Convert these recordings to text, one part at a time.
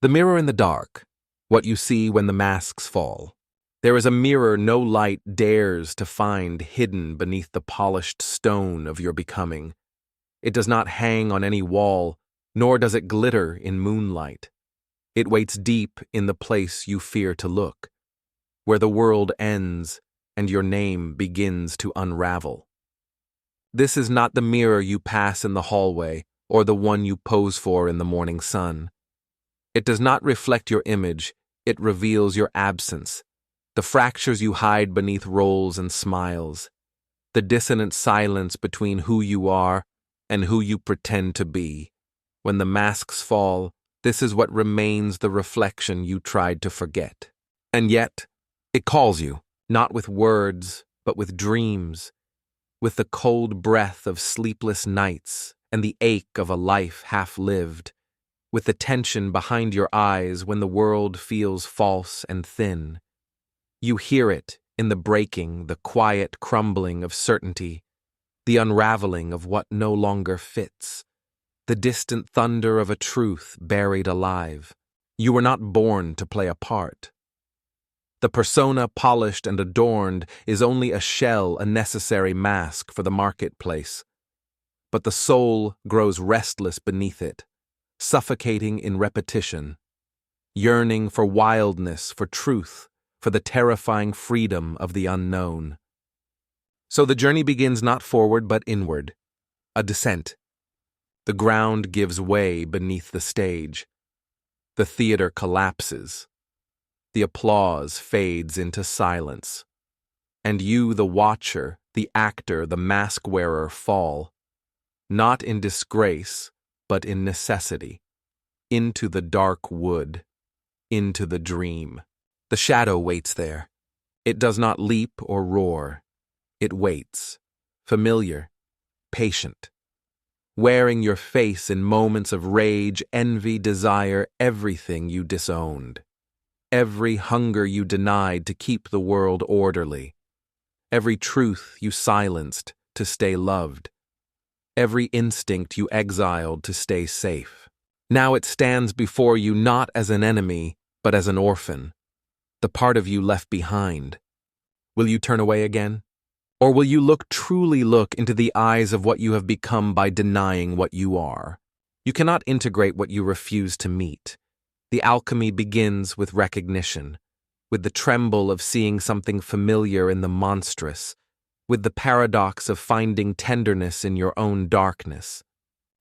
The mirror in the dark, what you see when the masks fall. There is a mirror no light dares to find hidden beneath the polished stone of your becoming. It does not hang on any wall, nor does it glitter in moonlight. It waits deep in the place you fear to look, where the world ends and your name begins to unravel. This is not the mirror you pass in the hallway or the one you pose for in the morning sun. It does not reflect your image, it reveals your absence, the fractures you hide beneath roles and smiles, the dissonant silence between who you are and who you pretend to be. When the masks fall, this is what remains the reflection you tried to forget. And yet, it calls you, not with words, but with dreams, with the cold breath of sleepless nights and the ache of a life half-lived, with the tension behind your eyes when the world feels false and thin. You hear it in the breaking, the quiet crumbling of certainty, the unraveling of what no longer fits, the distant thunder of a truth buried alive. You were not born to play a part. The persona polished and adorned is only a shell, a necessary mask for the marketplace. But the soul grows restless beneath it, suffocating in repetition, yearning for wildness, for truth, for the terrifying freedom of the unknown. So the journey begins not forward but inward, a descent. The ground gives way beneath the stage. The theater collapses. The applause fades into silence. And you, the watcher, the actor, the mask-wearer, fall, not in disgrace, but in necessity, into the dark wood, into the dream. The shadow waits there. It does not leap or roar. It waits, familiar, patient, wearing your face in moments of rage, envy, desire, everything you disowned, every hunger you denied to keep the world orderly, every truth you silenced to stay loved, every instinct you exiled to stay safe. Now it stands before you not as an enemy, but as an orphan, the part of you left behind. Will you turn away again? Or will you truly look into the eyes of what you have become by denying what you are? You cannot integrate what you refuse to meet. The alchemy begins with recognition, with the tremble of seeing something familiar in the monstrous, with the paradox of finding tenderness in your own darkness.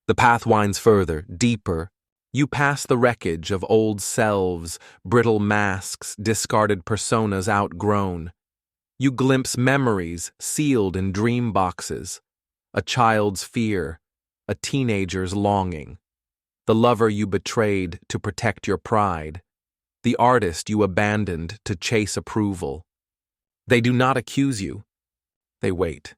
The path winds further, deeper. You pass the wreckage of old selves, brittle masks, discarded personas outgrown. You glimpse memories sealed in dream boxes, a child's fear, a teenager's longing, the lover you betrayed to protect your pride, the artist you abandoned to chase approval. They do not accuse you. They wait.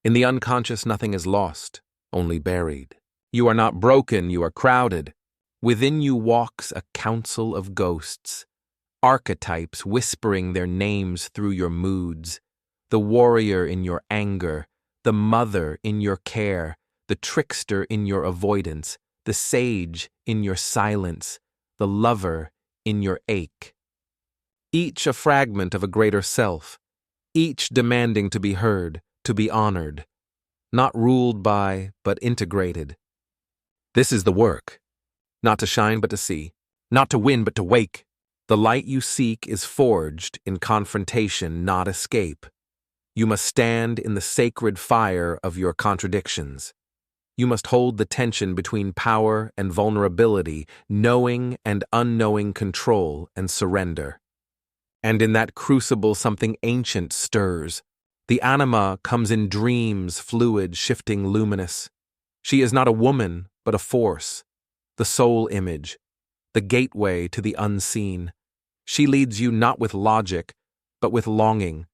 In the unconscious, nothing is lost, only buried. You are not broken, you are crowded. Within you walks a council of ghosts, archetypes whispering their names through your moods, the warrior in your anger, the mother in your care, the trickster in your avoidance, the sage in your silence, the lover in your ache. Each a fragment of a greater self, each demanding to be heard, to be honored, not ruled by, but integrated. This is the work, not to shine but to see, not to win but to wake. The light you seek is forged in confrontation, not escape. You must stand in the sacred fire of your contradictions. You must hold the tension between power and vulnerability, knowing and unknowing control and surrender. And in that crucible something ancient stirs. The anima comes in dreams, fluid, shifting, luminous. She is not a woman, but a force, the soul image, the gateway to the unseen. She leads you not with logic, but with longing.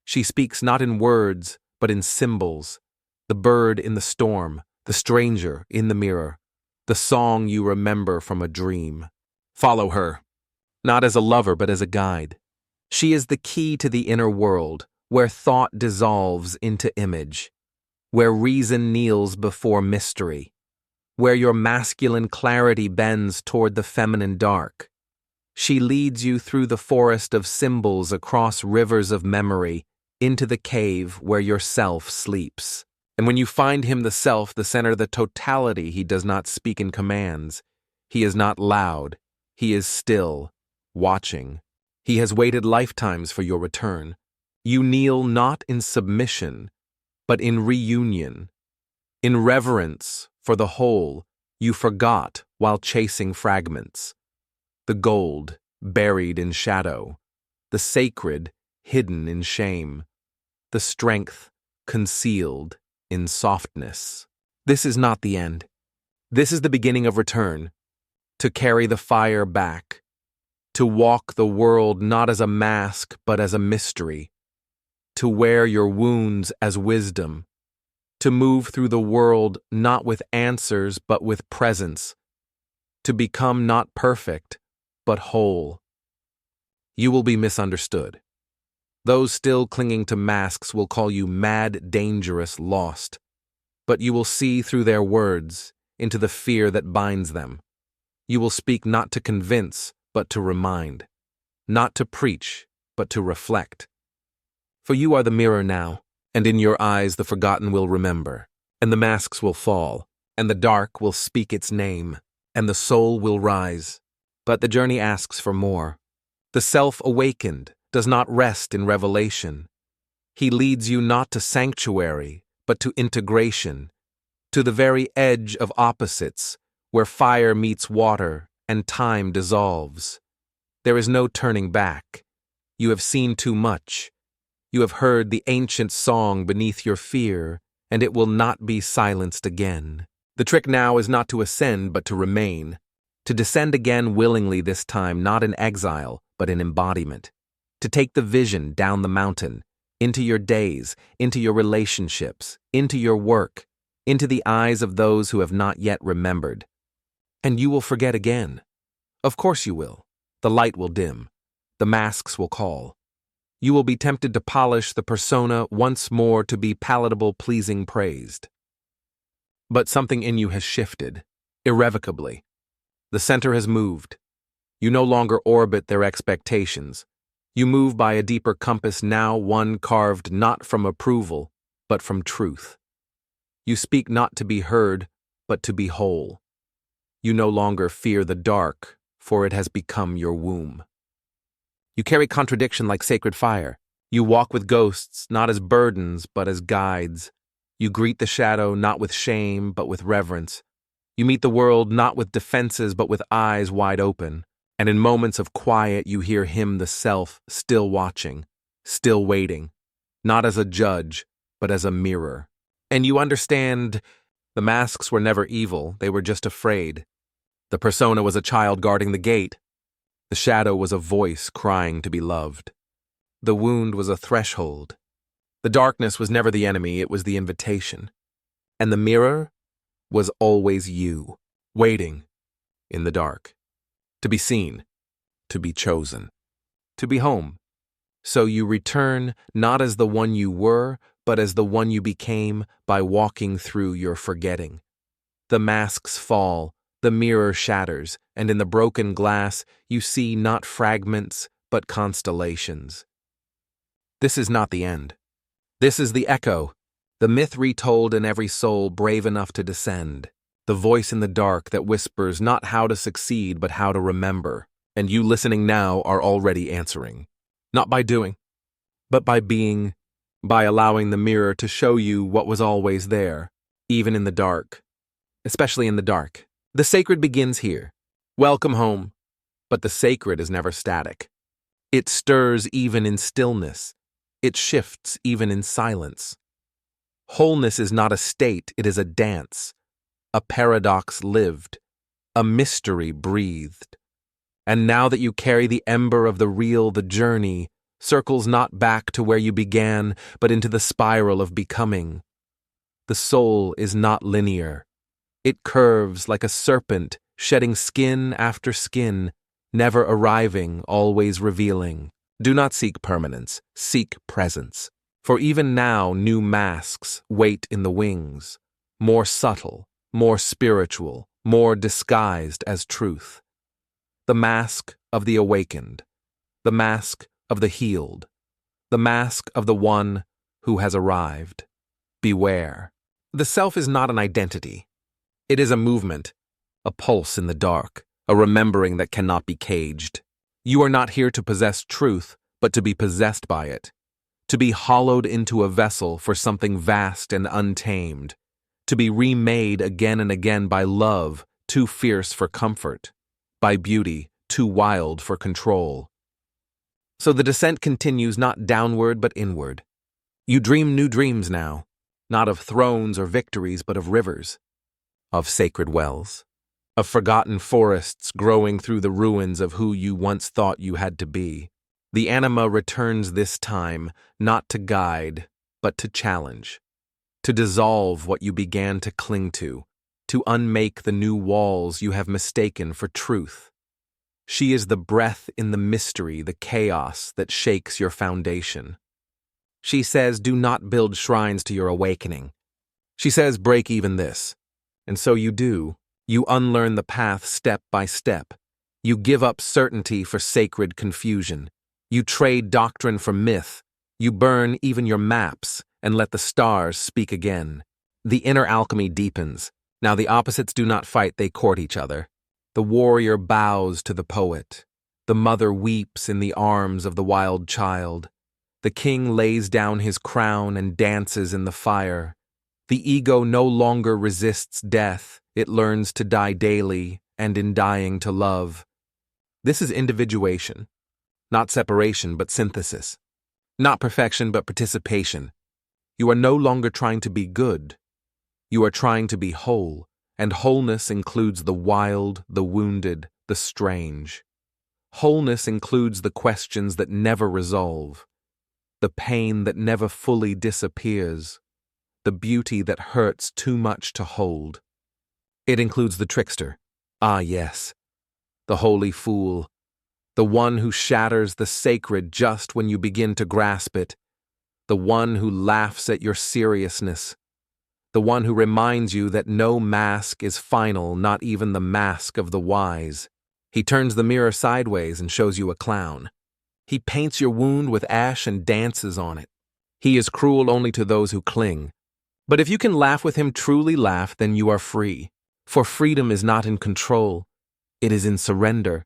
She speaks not in words, but in symbols. The bird in the storm, the stranger in the mirror, the song you remember from a dream. Follow her, not as a lover, but as a guide. She is the key to the inner world, where thought dissolves into image, where reason kneels before mystery, where your masculine clarity bends toward the feminine dark. She leads you through the forest of symbols across rivers of memory into the cave where your self sleeps. And when you find him, the self, the center, the totality, he does not speak in commands. He is not loud. He is still, watching. He has waited lifetimes for your return. You kneel not in submission, but in reunion. In reverence for the whole you forgot while chasing fragments. The gold buried in shadow, the sacred hidden in shame, the strength concealed in softness. This is not the end. This is the beginning of return, to carry the fire back, to walk the world not as a mask but as a mystery, to wear your wounds as wisdom, to move through the world not with answers but with presence, to become not perfect but whole. You will be misunderstood. Those still clinging to masks will call you mad, dangerous, lost, but you will see through their words into the fear that binds them. You will speak not to convince but to remind, not to preach but to reflect. For you are the mirror now, and in your eyes the forgotten will remember, and the masks will fall, and the dark will speak its name, and the soul will rise. But the journey asks for more. The self awakened does not rest in revelation. He leads you not to sanctuary, but to integration, to the very edge of opposites, where fire meets water and time dissolves. There is no turning back. You have seen too much. You have heard the ancient song beneath your fear, and it will not be silenced again. The trick now is not to ascend, but to remain. To descend again willingly this time, not in exile, but in embodiment. To take the vision down the mountain, into your days, into your relationships, into your work, into the eyes of those who have not yet remembered. And you will forget again. Of course you will. The light will dim. The masks will call. You will be tempted to polish the persona once more to be palatable, pleasing, praised. But something in you has shifted, irrevocably. The center has moved. You no longer orbit their expectations. You move by a deeper compass, now one carved not from approval, but from truth. You speak not to be heard, but to be whole. You no longer fear the dark, for it has become your womb. You carry contradiction like sacred fire. You walk with ghosts, not as burdens, but as guides. You greet the shadow not with shame, but with reverence. You meet the world not with defenses, but with eyes wide open. And in moments of quiet, you hear him, the self, still watching, still waiting, not as a judge, but as a mirror. And you understand the masks were never evil, they were just afraid. The persona was a child guarding the gate. The shadow was a voice crying to be loved. The wound was a threshold. The darkness was never the enemy, it was the invitation. And the mirror was always you, waiting in the dark. To be seen, to be chosen, to be home. So you return not as the one you were, but as the one you became by walking through your forgetting. The masks fall, the mirror shatters, and in the broken glass you see not fragments, but constellations. This is not the end. This is the echo, the myth retold in every soul brave enough to descend. The voice in the dark that whispers not how to succeed but how to remember, and you listening now are already answering. Not by doing, but by being, by allowing the mirror to show you what was always there, even in the dark, especially in the dark. The sacred begins here. Welcome home, but the sacred is never static. It stirs even in stillness. It shifts even in silence. Wholeness is not a state, it is a dance. A paradox lived, a mystery breathed. And now that you carry the ember of the real, the journey circles not back to where you began, but into the spiral of becoming. The soul is not linear. It curves like a serpent, shedding skin after skin, never arriving, always revealing. Do not seek permanence, seek presence. For even now new masks wait in the wings, more subtle, more spiritual, more disguised as truth. The mask of the awakened, the mask of the healed, the mask of the one who has arrived. Beware. The self is not an identity. It is a movement, a pulse in the dark, a remembering that cannot be caged. You are not here to possess truth, but to be possessed by it, to be hollowed into a vessel for something vast and untamed, to be remade again and again by love too fierce for comfort, by beauty too wild for control. So the descent continues not downward but inward. You dream new dreams now, not of thrones or victories but of rivers, of sacred wells, of forgotten forests growing through the ruins of who you once thought you had to be. The anima returns this time, not to guide, but to challenge, to dissolve what you began to cling to unmake the new walls you have mistaken for truth. She is the breath in the mystery, the chaos that shakes your foundation. She says, do not build shrines to your awakening. She says, break even this. And so you do. You unlearn the path step by step. You give up certainty for sacred confusion. You trade doctrine for myth. You burn even your maps and let the stars speak again. The inner alchemy deepens. Now the opposites do not fight, they court each other. The warrior bows to the poet. The mother weeps in the arms of the wild child. The king lays down his crown and dances in the fire. The ego no longer resists death. It learns to die daily, and in dying to love. This is individuation. Not separation, but synthesis. Not perfection, but participation. You are no longer trying to be good. You are trying to be whole, and wholeness includes the wild, the wounded, the strange. Wholeness includes the questions that never resolve, the pain that never fully disappears, the beauty that hurts too much to hold. It includes the trickster. Ah, yes, the holy fool, the one who shatters the sacred just when you begin to grasp it, the one who laughs at your seriousness, the one who reminds you that no mask is final, not even the mask of the wise. He turns the mirror sideways and shows you a clown. He paints your wound with ash and dances on it. He is cruel only to those who cling. But if you can laugh with him, truly laugh, then you are free. For freedom is not in control. It is in surrender.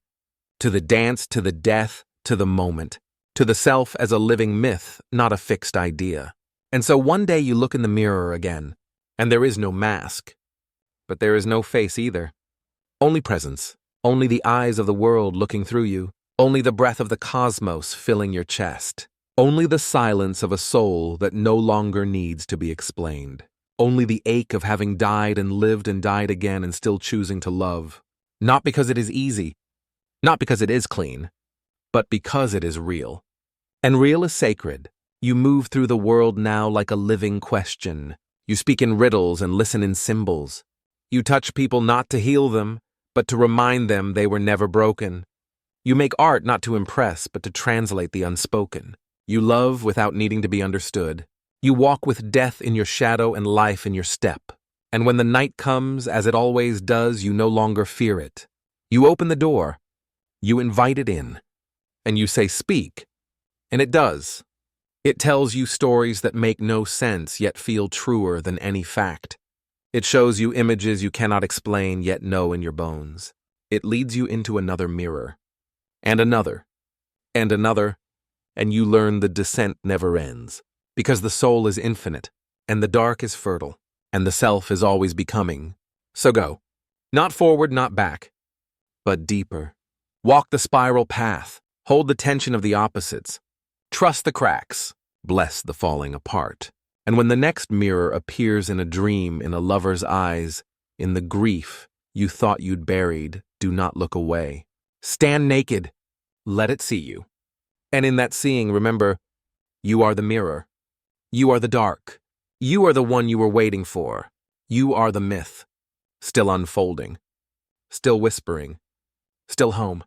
To the dance, to the death, to the moment. To the self as a living myth, not a fixed idea. And so one day you look in the mirror again, and there is no mask. But there is no face either. Only presence. Only the eyes of the world looking through you. Only the breath of the cosmos filling your chest. Only the silence of a soul that no longer needs to be explained. Only the ache of having died and died again and still choosing to love. Not because it is easy. Not because it is clean. But because it is real. And real is sacred. You move through the world now like a living question. You speak in riddles and listen in symbols. You touch people not to heal them, but to remind them they were never broken. You make art not to impress, but to translate the unspoken. You love without needing to be understood. You walk with death in your shadow and life in your step. And when the night comes, as it always does, you no longer fear it. You open the door. You invite it in. And you say, speak. And it does. It tells you stories that make no sense, yet feel truer than any fact. It shows you images you cannot explain, yet know in your bones. It leads you into another mirror. And another. And another. And you learn the descent never ends. Because the soul is infinite, and the dark is fertile, and the self is always becoming. So go. Not forward, not back, but deeper. Walk the spiral path. Hold the tension of the opposites. Trust the cracks. Bless the falling apart. And when the next mirror appears in a dream, in a lover's eyes, in the grief you thought you'd buried, do not look away. Stand naked. Let it see you. And in that seeing, remember, you are the mirror. You are the dark. You are the one you were waiting for. You are the myth. Still unfolding. Still whispering. Still home.